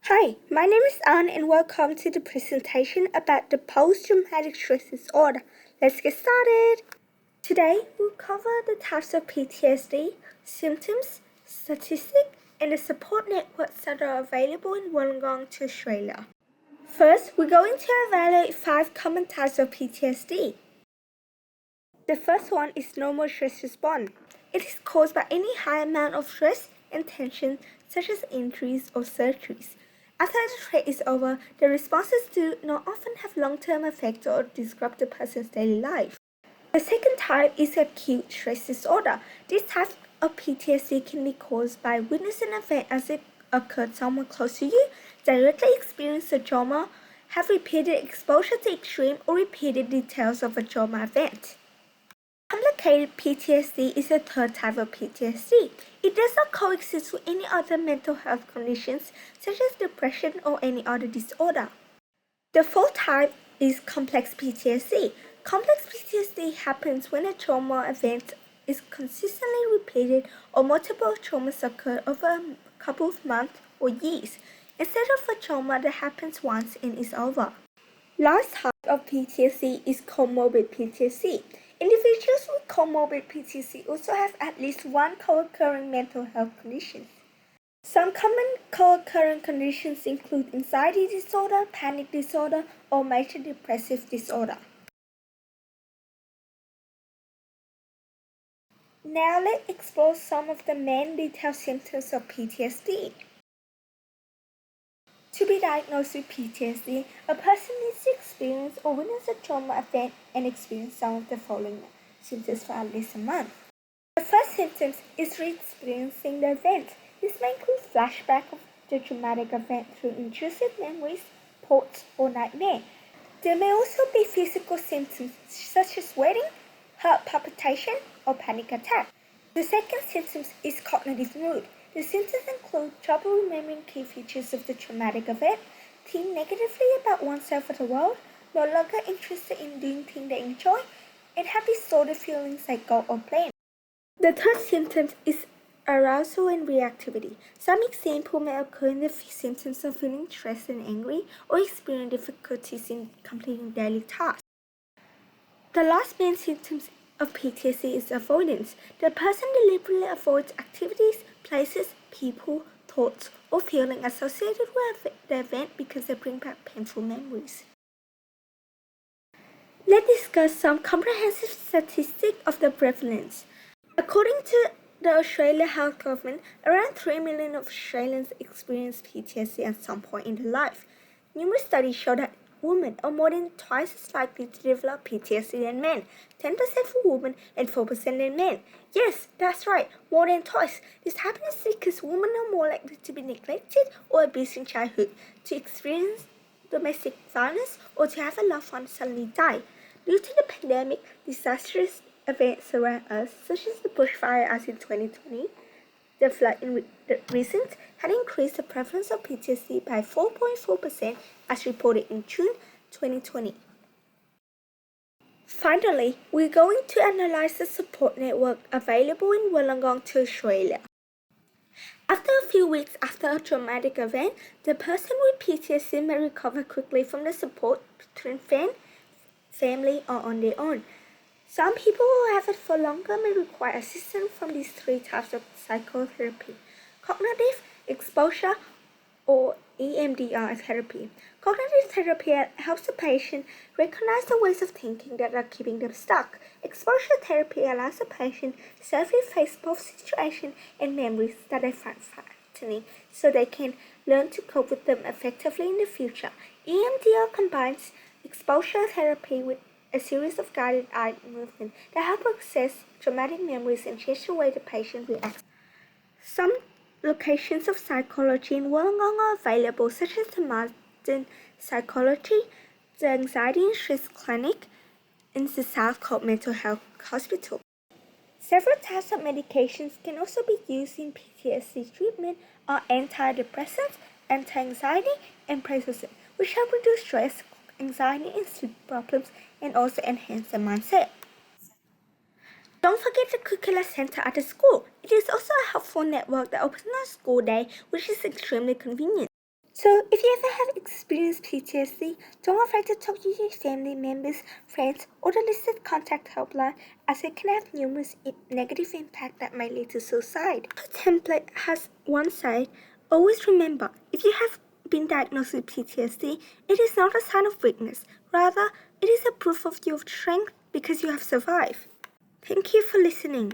Hi, my name is Anne and welcome to the presentation about the post-traumatic stress disorder. Let's get started. Today, we'll cover the types of PTSD, symptoms, statistics, and the support networks that are available in Wollongong to Australia. First, we're going to evaluate 5 common types of PTSD. The first one is normal stress response. It is caused by any high amount of stress and tension, such as injuries or surgeries. After the threat is over, the responses do not often have long-term effects or disrupt the person's daily life. The second type is acute stress disorder. This type of PTSD can be caused by witnessing an event as it occurred somewhere close to you, directly experience the trauma, have repeated exposure to extreme or repeated details of a trauma event. Complicated PTSD is a third type of PTSD. It does not coexist with any other mental health conditions such as depression or any other disorder. The fourth type is complex PTSD. Complex PTSD happens when a trauma event is consistently repeated or multiple traumas occur over a couple of months or years, instead of a trauma that happens once and is over. Last type of PTSD is comorbid PTSD. Individuals with comorbid PTSD also have at least one co-occurring mental health condition. Some common co-occurring conditions include anxiety disorder, panic disorder, or major depressive disorder. Now let's explore some of the main detailed symptoms of PTSD. To be diagnosed with PTSD, a person needs to experience or witness a trauma event and experience some of the following symptoms for at least a month. The first symptom is re-experiencing the event. This may include flashback of the traumatic event through intrusive memories, thoughts, or nightmare. There may also be physical symptoms such as sweating, heart palpitation, or panic attack. The second symptom is cognitive mood. The symptoms include trouble remembering key features of the traumatic event, think negatively about oneself or the world, no longer interested in doing things they enjoy, and have distorted feelings like guilt or blame. The third symptom is arousal and reactivity. Some examples may occur in the symptoms of feeling stressed and angry or experiencing difficulties in completing daily tasks. The last main symptom of PTSD is avoidance. The person deliberately avoids activities, places, people, thoughts, or feelings associated with the event because they bring back painful memories. Let's discuss some comprehensive statistics of the prevalence. According to the Australian Health Government, around 3 million of Australians experience PTSD at some point in their life. Numerous studies show that women are more than twice as likely to develop PTSD than men, 10% for women and 4% than men. Yes, that's right, more than twice. This happens because women are more likely to be neglected or abused in childhood, to experience domestic violence, or to have a loved one suddenly die. Due to the pandemic, disastrous events around us, such as the bushfire as in 2020, the flood in recent, had increased the prevalence of PTSD by 4.4% as reported in June 2020. Finally, we're going to analyze the support network available in Wollongong to Australia. After a few weeks after a traumatic event, the person with PTSD may recover quickly from the support between family, or on their own. Some people who have it for longer may require assistance from these 3 types of psychotherapy: cognitive, exposure, or EMDR therapy. Cognitive therapy helps the patient recognize the ways of thinking that are keeping them stuck. Exposure therapy allows the patient to safely face both situations and memories that they find frightening so they can learn to cope with them effectively in the future. EMDR combines exposure therapy with a series of guided eye movements that help access traumatic memories and change the way the patient reacts. Some locations of psychology in Wollongong are available, such as the Modern Psychology, the Anxiety and Stress Clinic, and the South Coast Mental Health Hospital. Several types of medications can also be used in PTSD treatment are antidepressants, anti-anxiety, and prednisone, which help reduce stress, anxiety, and sleep problems, and also enhance the mindset. Don't forget the curricular center at the school. It is also a helpful network that opens on school day, which is extremely convenient. So, if you ever have experienced PTSD, don't be afraid to talk to your family members, friends, or the listed contact helpline, as it can have numerous negative impacts that may lead to suicide. The template has one side. Always remember, if you have been diagnosed with PTSD, it is not a sign of weakness. Rather, it is a proof of your strength because you have survived. Thank you for listening.